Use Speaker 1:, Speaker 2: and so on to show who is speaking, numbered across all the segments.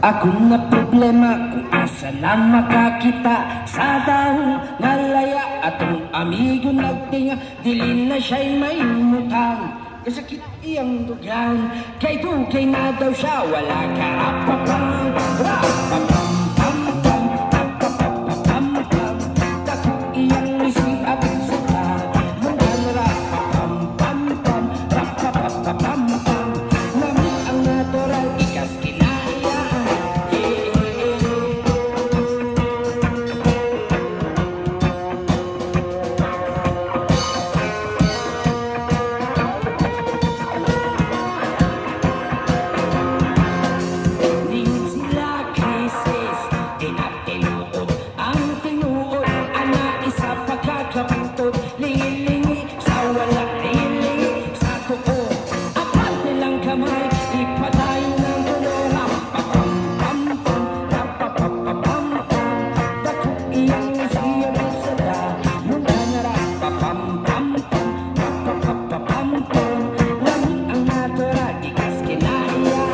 Speaker 1: Akong na problema kung asa na makakita sa daong nalaya atong amigo nagtinga dili na siya'y may mutang kasakit iyang dugan kay dugay na daw siya wala karapapang rapapang pam pam rapapapam pam dako iyang isiap sa mungan rapapam pam pam rapapapam pam nami ang natural ikas lingi-lingi sa wala, lingi-lingi sa tuko apat nilang kamay ipatayo ng tulo rapapam pam pam rapapapam pam dako iyang siya magsada muna na rapapam pam pam rapapapam pam lami ang natural ikas kinaya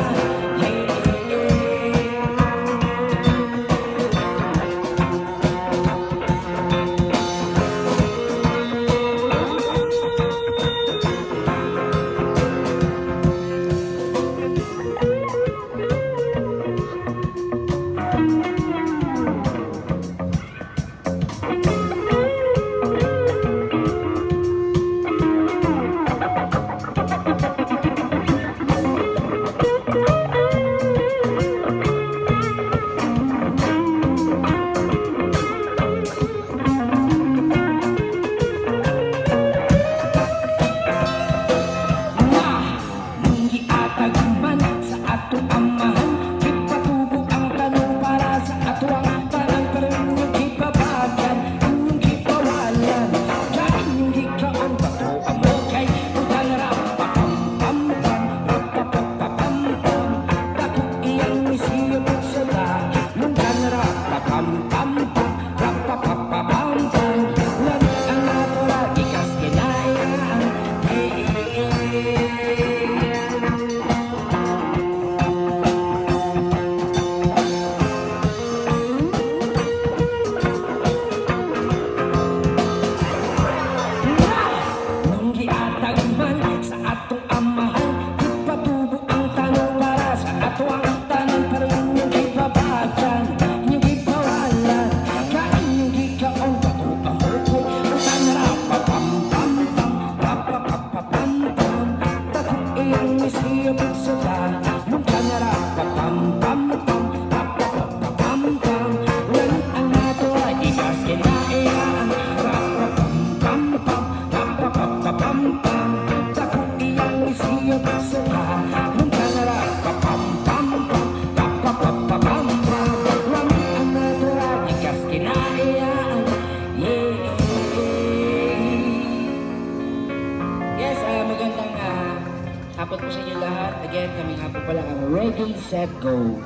Speaker 1: Hapon po sa inyo lahat. Again, kami nga po pala ang Reggae Set Go.